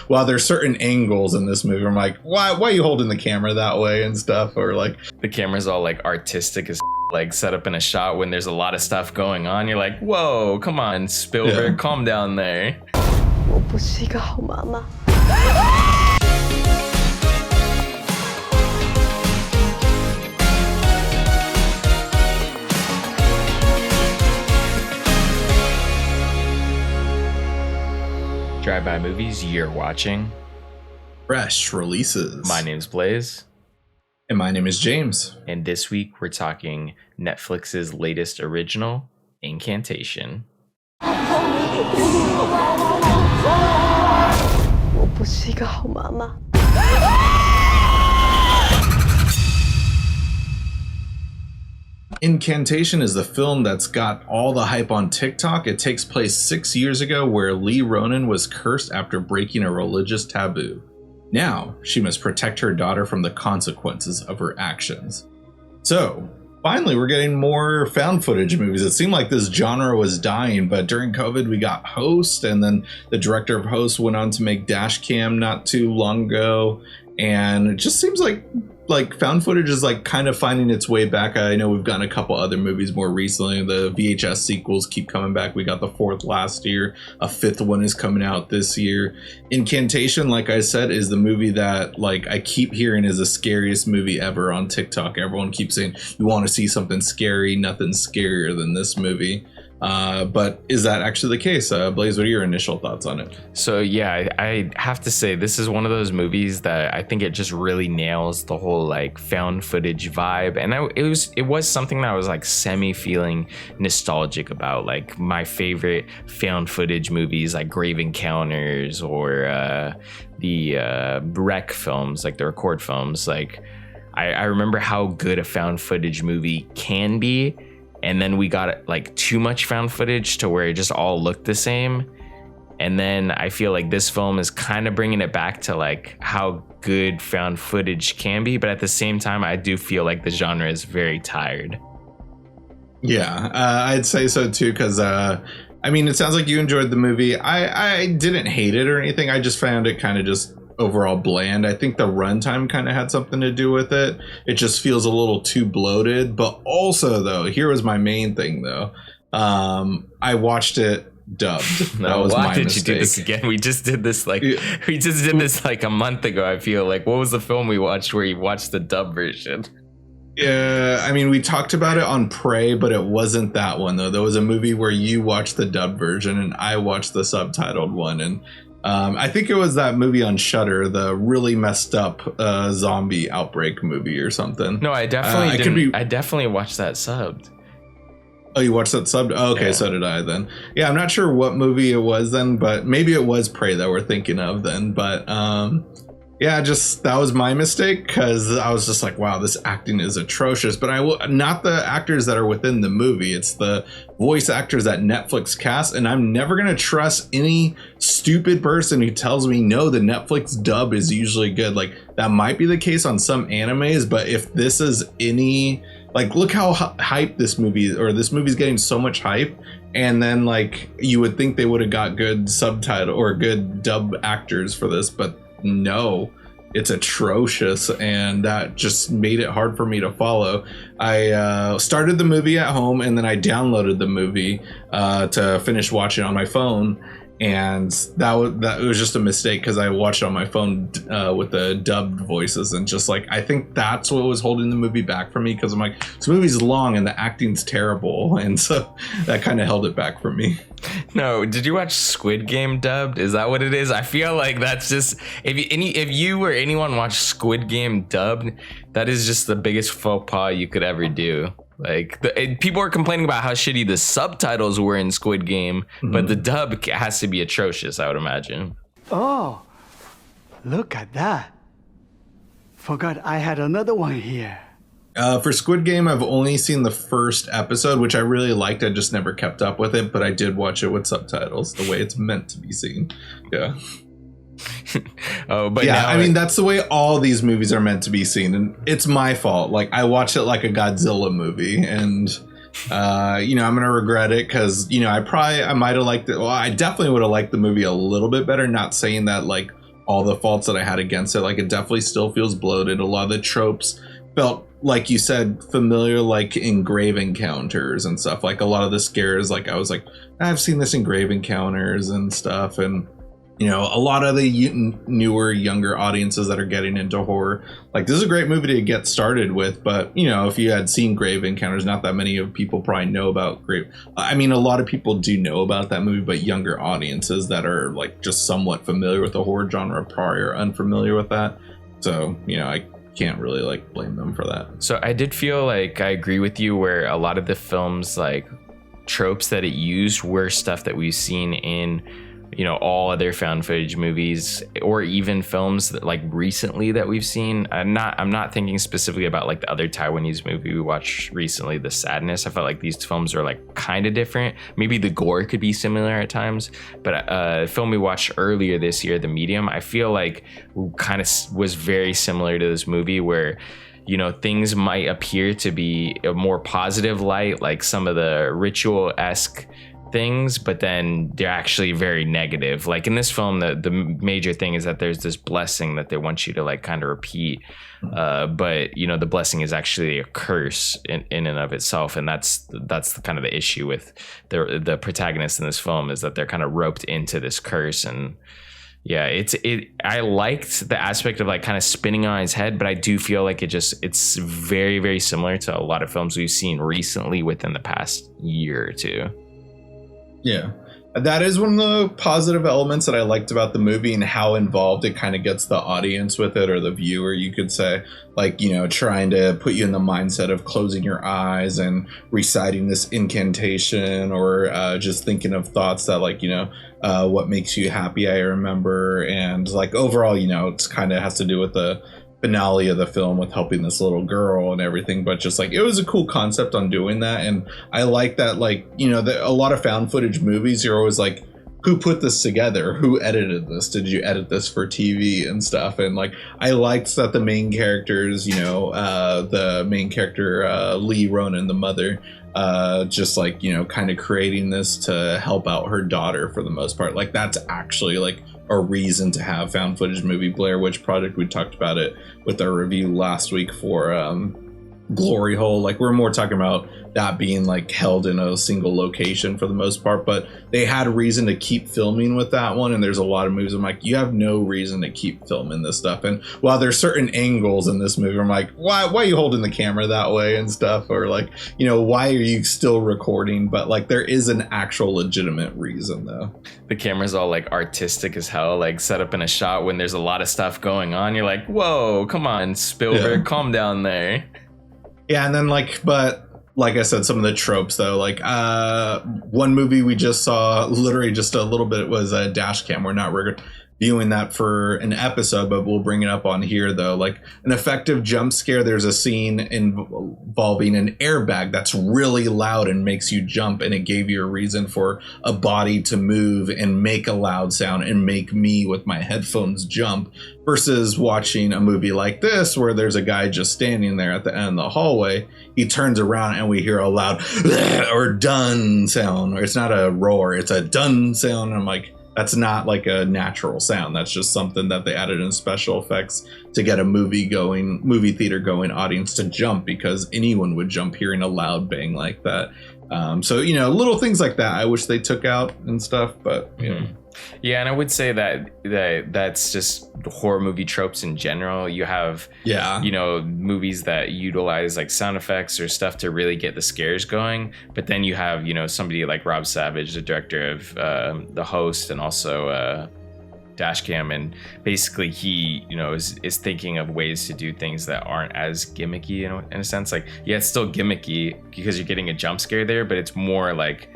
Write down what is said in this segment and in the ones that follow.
while there's certain angles in this movie, I'm like, why are you holding the camera that way and stuff? Or like the camera's all like artistic as like set up in a shot when there's a lot of stuff going on. You're like, whoa, come on, Spielberg, calm down there. 我不是一个好妈妈。 Drive-by movies you're watching. fresh releases. My name's Blaze. And my name is James. And this week we're talking Netflix's latest original, Incantation. 我不是一个好妈妈。 Incantation is the film that's got all the hype on TikTok. It takes place 6 years ago where Lee Ronan was cursed after breaking a religious taboo. Now, she must protect her daughter from the consequences of her actions. So, finally, we're getting more found footage movies. It seemed like this genre was dying, but during COVID, we got Host, and then the director of Host went on to make Dashcam not too long ago. And it just seems like found footage is like kind of finding its way back. I know we've gotten a couple other movies more recently. The VHS sequels keep coming back. We got the 4th last year. A 5th one is coming out this year. Incantation, like I said, is the movie that like I keep hearing is the scariest movie ever on TikTok. Everyone keeps saying you want to see something scary. Nothing's scarier than this movie. But is that actually the case? Blaze, what are your initial thoughts on it? So yeah, I have to say this is one of those movies that I think it just really nails the whole like found footage vibe, and it was something that I was like semi feeling nostalgic about. Like my favorite found footage movies like Grave Encounters or the Wreck films, like the record films. Like I remember how good a found footage movie can be. And then we got like too much found footage to where it just all looked the same. And then I feel like this film is kind of bringing it back to like how good found footage can be. But at the same time, I do feel like the genre is very tired. Yeah, I'd say so too. Because I mean, it sounds like you enjoyed the movie. I didn't hate it or anything. I just found it kind of just overall bland. I think the runtime kind of had something to do with it. It just feels a little too bloated. But also, though, here was my main thing, though. I watched it dubbed. No, that was why my did mistake. you do this again? We just did this like a month ago. I feel like what was the film we watched where you watched the dub version? Yeah, I mean, we talked about it on Prey, but it wasn't that one though. There was a movie where you watched the dub version and I watched the subtitled one, and I think it was that movie on Shudder, the really messed up zombie outbreak movie or something. No, I definitely didn't. I definitely watched that subbed. Oh, you watched that subbed? Oh, okay, yeah. So did I then. Yeah, I'm not sure what movie it was then, but maybe it was Prey that we're thinking of then. But yeah, just that was my mistake because I was just like, wow, this acting is atrocious. But not the actors that are within the movie. It's the voice actors that Netflix cast. And I'm never going to trust any stupid person who tells me, no, the Netflix dub is usually good. Like that might be the case on some animes. But if this is any, like, look how hype this movie, or this movie's getting so much hype. And then like you would think they would have got good subtitle or good dub actors for this. But no, it's atrocious, and that just made it hard for me to follow. I started the movie at home and then I downloaded the movie to finish watching on my phone, and that was just a mistake because I watched it on my phone with the dubbed voices, and just like I think that's what was holding the movie back for me, because I'm like, this movie's long and the acting's terrible, and so that kind of held it back for me. No, did you watch Squid Game dubbed? Is that what it is? I feel like that's just if you or anyone watched Squid Game dubbed, that is just the biggest faux pas you could ever do. Like people are complaining about how shitty the subtitles were in Squid Game, but the dub has to be atrocious, I would imagine. Oh, look at that. Forgot I had another one here. For Squid Game, I've only seen the first episode, which I really liked. I just never kept up with it, but I did watch it with subtitles, the way it's meant to be seen. Yeah. Oh, but yeah, I mean, that's the way all these movies are meant to be seen, and it's my fault. Like, I watched it like a Godzilla movie, and I'm gonna regret it because I might have liked it. Well, I definitely would have liked the movie a little bit better. Not saying that like all the faults that I had against it. Like, it definitely still feels bloated. A lot of the tropes felt, like you said, familiar, like in Grave Encounters and stuff. Like, a lot of the scares, like, I was like, I've seen this in Grave Encounters and stuff. And, you know, a lot of the newer, younger audiences that are getting into horror, like, this is a great movie to get started with. But, you know, if you had seen Grave Encounters, not that many of people probably know about Grave. I mean, a lot of people do know about that movie, but younger audiences that are, like, just somewhat familiar with the horror genre probably are unfamiliar with that. So, you know, I can't really, like, blame them for that. So I did feel like I agree with you where a lot of the films, like, tropes that it used were stuff that we've seen in, you know, all other found footage movies, or even films that, like, recently that we've seen. I'm not thinking specifically about, like, the other Taiwanese movie we watched recently, The Sadness. I felt like these films are, like, kind of different. Maybe the gore could be similar at times, but a film we watched earlier this year, The Medium, I feel like kind of was very similar to this movie, where, you know, things might appear to be a more positive light, like some of the ritual-esque things, but then they're actually very negative. Like in this film, the major thing is that there's this blessing that they want you to, like, kind of repeat, but, you know, the blessing is actually a curse in and of itself, and that's kind of the issue with the protagonist in this film, is that they're kind of roped into this curse. And yeah, I liked the aspect of, like, kind of spinning on his head, but I do feel like it's very, very similar to a lot of films we've seen recently within the past year or two. Yeah, that is one of the positive elements that I liked about the movie, and how involved it kind of gets the audience with it, or the viewer, you could say. Like, you know, trying to put you in the mindset of closing your eyes and reciting this incantation, or just thinking of thoughts that, like, you know, what makes you happy, I remember. And, like, overall, you know, it's kind of has to do with the finale of the film with helping this little girl and everything, but just, like, it was a cool concept on doing that. And I like that, like, you know, a lot of found footage movies, you're always like, who put this together? Who edited this? Did you edit this for TV and stuff? And, like, I liked that the main characters, you know, the main character, Lee Ronan, the mother, just, like, you know, kind of creating this to help out her daughter for the most part. Like, that's actually, like, a reason to have found footage movie. Blair Witch Project, we talked about it with our review last week for Glory Hole. Like, we're more talking about that being, like, held in a single location for the most part, but they had a reason to keep filming with that one. And there's a lot of movies I'm like, you have no reason to keep filming this stuff. And while there's certain angles in this movie, I'm like, why are you holding the camera that way and stuff? Or, like, you know, why are you still recording? But, like, there is an actual legitimate reason, though. The camera's all, like, artistic as hell, like, set up in a shot when there's a lot of stuff going on. You're like, whoa, come on, Spielberg, calm down there. Yeah, and then, like, but like I said, some of the tropes, though, like, one movie we just saw, literally just a little bit, was a dash cam. We're not reviewing that for an episode, but we'll bring it up on here, though. Like, an effective jump scare, there's a scene involving an airbag that's really loud and makes you jump, and it gave you a reason for a body to move and make a loud sound and make me with my headphones jump, versus watching a movie like this where there's a guy just standing there at the end of the hallway. He turns around and we hear a loud or done sound, or it's not a roar, it's a done sound. I'm like, that's not, like, a natural sound. That's just something that they added in special effects to get a movie theater going audience to jump, because anyone would jump hearing a loud bang like that. So, you know, little things like that I wish they took out and stuff, but, you know. Yeah, and I would say that's just horror movie tropes in general. You have, you know, movies that utilize, like, sound effects or stuff to really get the scares going. But then you have, you know, somebody like Rob Savage, the director of The Host, and also Dashcam, and basically he, you know, is thinking of ways to do things that aren't as gimmicky, you know, in a sense. Like, yeah, it's still gimmicky because you're getting a jump scare there, but it's more like,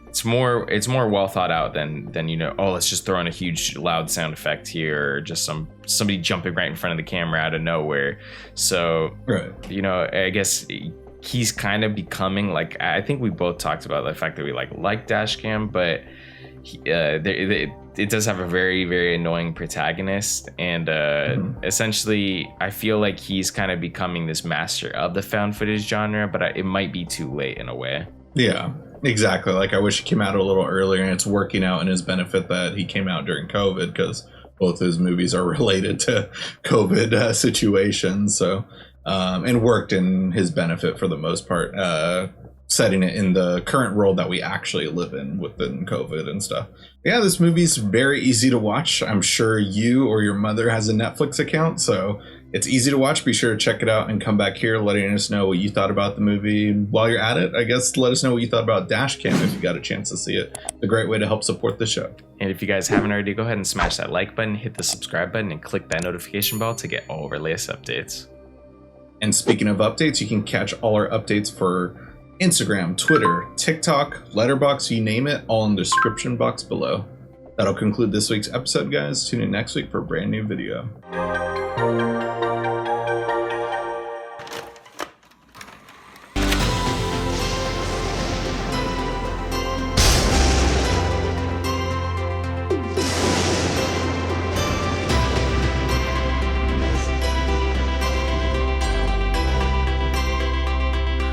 it's more well thought out than, you know, oh, let's just throw in a huge loud sound effect here, or just somebody jumping right in front of the camera out of nowhere. So, you know, I guess he's kind of becoming, like, I think we both talked about the fact that we like Dashcam, but it does have a very, very annoying protagonist, and essentially I feel like he's kind of becoming this master of the found footage genre, but it might be too late in a way. Yeah, exactly. Like, I wish he came out a little earlier, and it's working out in his benefit that he came out during COVID, because both his movies are related to COVID situations. So, and worked in his benefit for the most part, setting it in the current world that we actually live in within COVID and stuff. Yeah, this movie's very easy to watch. I'm sure you or your mother has a Netflix account, so it's easy to watch. Be sure to check it out and come back here letting us know what you thought about the movie. While you're at it, I guess let us know what you thought about Dashcam if you got a chance to see it. It's a great way to help support the show. And if you guys haven't already, go ahead and smash that like button, hit the subscribe button, and click that notification bell to get all of our latest updates. And speaking of updates, you can catch all our updates for Instagram, Twitter, TikTok, Letterboxd, you name it, all in the description box below. That'll conclude this week's episode, guys. Tune in next week for a brand new video.